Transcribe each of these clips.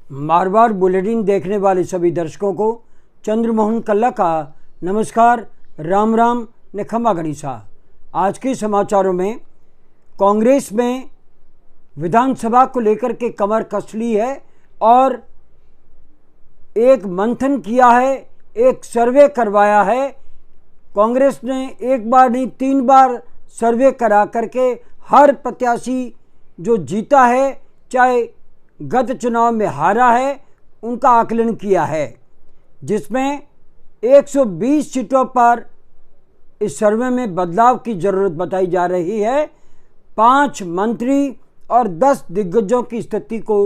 Marwar bulletin देखने वाले सभी दर्शकों को चंद्रमोहन कल्ला का नमस्कार, राम राम ने खमा गणिसा। आज के समाचारों में कांग्रेस में विधानसभा को लेकर के कमर कस ली है और एक मंथन किया है, एक सर्वे करवाया है। कांग्रेस ने एक बार नहीं 3 बार सर्वे करा करके हर प्रत्याशी जो जीता है, चाहे गत चुनाव में हारा है, उनका आकलन किया है, जिसमें 120 सीटों पर इस सर्वे में बदलाव की ज़रूरत बताई जा रही है। 5 मंत्री और 10 दिग्गजों की स्थिति को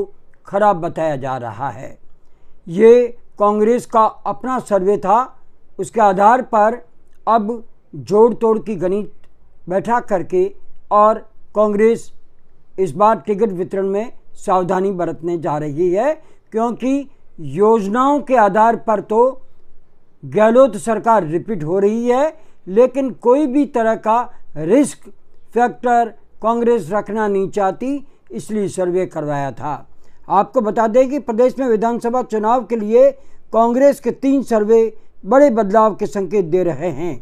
खराब बताया जा रहा है। ये कांग्रेस का अपना सर्वे था, उसके आधार पर अब जोड़ तोड़ की गणित बैठा करके और कांग्रेस इस बार टिकट वितरण में सावधानी बरतने जा रही है, क्योंकि योजनाओं के आधार पर तो गहलोत सरकार रिपीट हो रही है, लेकिन कोई भी तरह का रिस्क फैक्टर कांग्रेस रखना नहीं चाहती, इसलिए सर्वे करवाया था। आपको बता दें कि प्रदेश में विधानसभा चुनाव के लिए कांग्रेस के 3 सर्वे बड़े बदलाव के संकेत दे रहे हैं।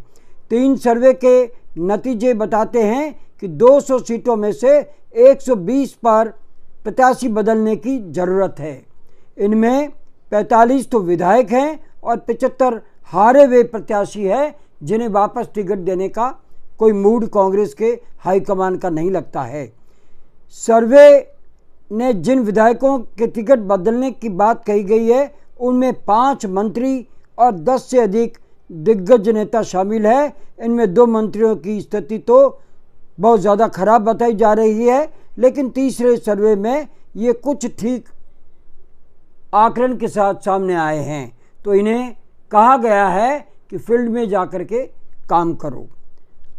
3 सर्वे के नतीजे बताते हैं कि 200 सीटों में से 120 पर प्रत्याशी बदलने की ज़रूरत है। इनमें 45 तो विधायक हैं और 75 हारे हुए प्रत्याशी हैं, जिन्हें वापस टिकट देने का कोई मूड कांग्रेस के हाईकमान का नहीं लगता है। सर्वे ने जिन विधायकों के टिकट बदलने की बात कही गई है, उनमें 5 मंत्री और 10 से अधिक दिग्गज नेता शामिल है। इनमें 2 मंत्रियों की स्थिति तो बहुत ज़्यादा खराब बताई जा रही है, लेकिन तीसरे सर्वे में ये कुछ ठीक आकलन के साथ सामने आए हैं, तो इन्हें कहा गया है कि फील्ड में जाकर के काम करो।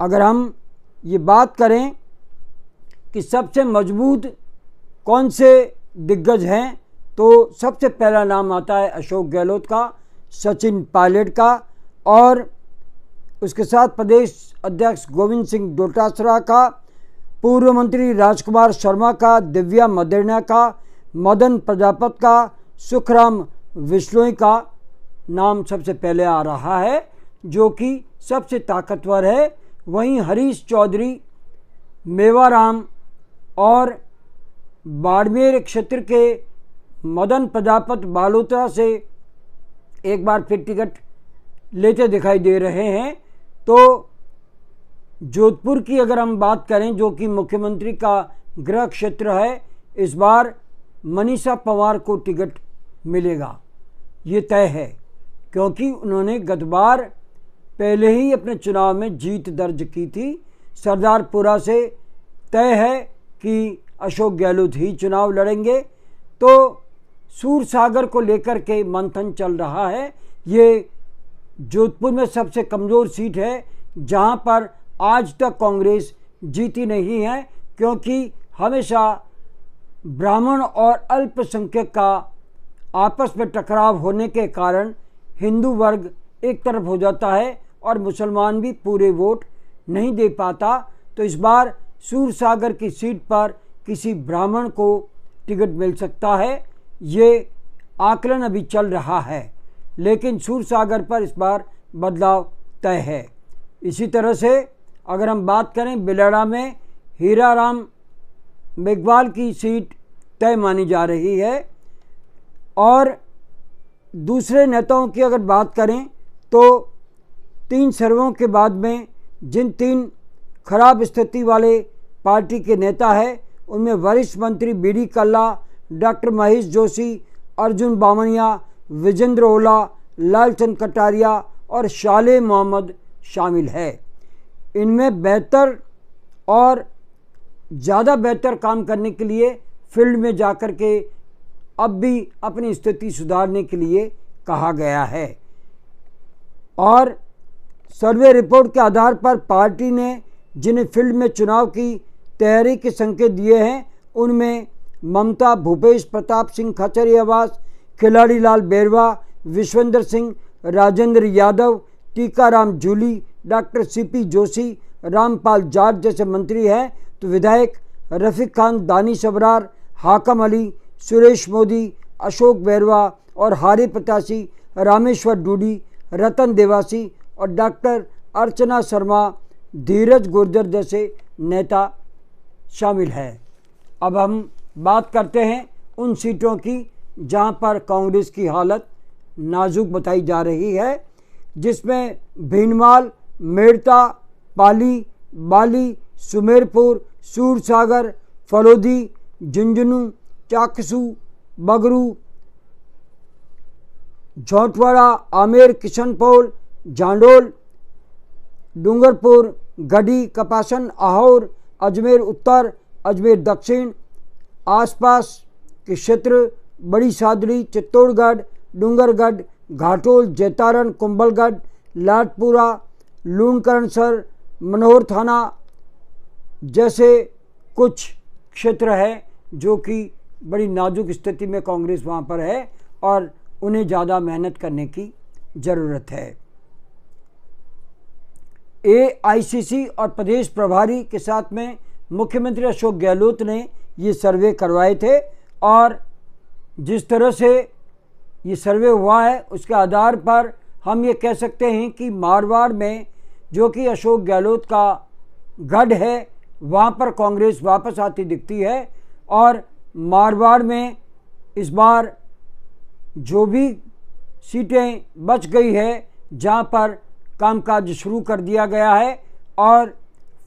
अगर हम ये बात करें कि सबसे मजबूत कौन से दिग्गज हैं, तो सबसे पहला नाम आता है अशोक गहलोत का, सचिन पायलट का, और उसके साथ प्रदेश अध्यक्ष गोविंद सिंह डोटासरा का, पूर्व मंत्री राजकुमार शर्मा का, दिव्या मदेरणा का, मदन प्रजापत का, सुखराम विश्नोई का नाम सबसे पहले आ रहा है, जो कि सबसे ताकतवर है। वहीं हरीश चौधरी, मेवाराम और बाड़मेर क्षेत्र के मदन प्रजापत बालोतरा से एक बार फिर टिकट लेते दिखाई दे रहे हैं। तो जोधपुर की अगर हम बात करें, जो कि मुख्यमंत्री का गृह क्षेत्र है, इस बार मनीषा पंवार को टिकट मिलेगा, ये तय है, क्योंकि उन्होंने गत बार पहले ही अपने चुनाव में जीत दर्ज की थी। सरदारपुरा से तय है कि अशोक गहलोत ही चुनाव लड़ेंगे। तो सूरसागर को लेकर के मंथन चल रहा है। ये जोधपुर में सबसे कमज़ोर सीट है, जहां पर आज तक कांग्रेस जीती नहीं है, क्योंकि हमेशा ब्राह्मण और अल्पसंख्यक का आपस में टकराव होने के कारण हिंदू वर्ग एक तरफ हो जाता है और मुसलमान भी पूरे वोट नहीं दे पाता। तो इस बार सूरसागर की सीट पर किसी ब्राह्मण को टिकट मिल सकता है, ये आकलन अभी चल रहा है, लेकिन सूरसागर पर इस बार बदलाव तय है। इसी तरह से अगर हम बात करें, बिलड़ा में हीराराम मेघवाल की सीट तय मानी जा रही है। और दूसरे नेताओं की अगर बात करें, तो 3 सर्वों के बाद में जिन 3 खराब स्थिति वाले पार्टी के नेता हैं, उनमें वरिष्ठ मंत्री बीडी कल्ला, डॉक्टर महेश जोशी, अर्जुन बामनिया, विजेंद्र ओला, लालचंद कटारिया और शाले मोहम्मद शामिल है। इनमें बेहतर और ज़्यादा बेहतर काम करने के लिए फील्ड में जाकर के अब भी अपनी स्थिति सुधारने के लिए कहा गया है। और सर्वे रिपोर्ट के आधार पर पार्टी ने जिन्हें फील्ड में चुनाव की तैयारी के संकेत दिए हैं, उनमें ममता, भूपेश प्रताप सिंह खचरियावास, खिलाड़ी लाल बेरवा, विश्वेंद्र सिंह, राजेंद्र यादव, टीकाराम जूली, डॉक्टर सीपी जोशी, रामपाल जाट जैसे मंत्री हैं। तो विधायक रफीक खान, दानिश अबरार, हाकम अली, सुरेश मोदी, अशोक बैरवा और हारे प्रत्याशी रामेश्वर डूडी, रतन देवासी और डॉक्टर अर्चना शर्मा, धीरज गुर्जर जैसे नेता शामिल है। अब हम बात करते हैं उन सीटों की जहां पर कांग्रेस की हालत नाजुक बताई जा रही है, जिसमें भीनमाल, मेड़ता, पाली, बाली, सुमेरपुर, सूरसागर, फलोदी, झुंझुनू, चाकसू, बगरू, झोंटवाड़ा, आमेर, किशनपोल, झांडोल, डूंगरपुर, गढ़ी, कपासन, आहोर, अजमेर उत्तर, अजमेर दक्षिण, आसपास के क्षेत्र, बड़ी सादड़ी, चित्तौड़गढ़, डूंगरगढ़, घाटोल, जैतारण, कुंभलगढ़, लाटपुरा, लूणकरणसर, मनोहर थाना जैसे कुछ क्षेत्र है जो कि बड़ी नाजुक स्थिति में कांग्रेस वहाँ पर है और उन्हें ज़्यादा मेहनत करने की ज़रूरत है। एआईसीसी और प्रदेश प्रभारी के साथ में मुख्यमंत्री अशोक गहलोत ने ये सर्वे करवाए थे और जिस तरह से ये सर्वे हुआ है उसके आधार पर हम ये कह सकते हैं कि मारवाड़ में जो कि अशोक गहलोत का गढ़ है वहाँ पर कांग्रेस वापस आती दिखती है और मारवाड़ में इस बार जो भी सीटें बच गई है जहाँ पर कामकाज शुरू कर दिया गया है और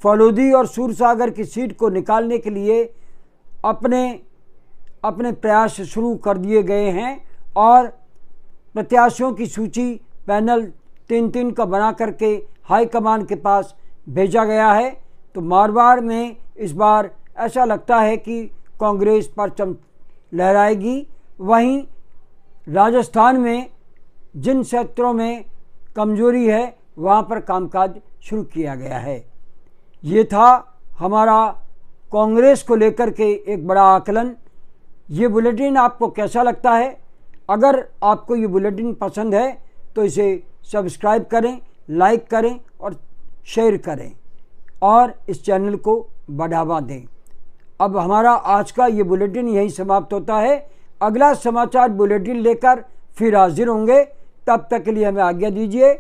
फलोदी और सूरसागर की सीट को निकालने के लिए अपने प्रयास शुरू कर दिए गए हैं और प्रत्याशियों की सूची पैनल 3-3 का बना करके हाईकमान के पास भेजा गया है। तो मारवाड़ में इस बार ऐसा लगता है कि कांग्रेस परचम लहराएगी। वहीं राजस्थान में जिन क्षेत्रों में कमजोरी है वहाँ पर कामकाज शुरू किया गया है। ये था हमारा कांग्रेस को लेकर के एक बड़ा आकलन। ये बुलेटिन आपको कैसा लगता है? अगर आपको ये बुलेटिन पसंद है तो इसे सब्सक्राइब करें, लाइक करें और शेयर करें और इस चैनल को बढ़ावा दें। अब हमारा आज का ये बुलेटिन यहीं समाप्त होता है। अगला समाचार बुलेटिन लेकर फिर हाजिर होंगे। तब तक के लिए हमें आज्ञा दीजिए।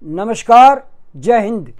नमस्कार, जय हिंद।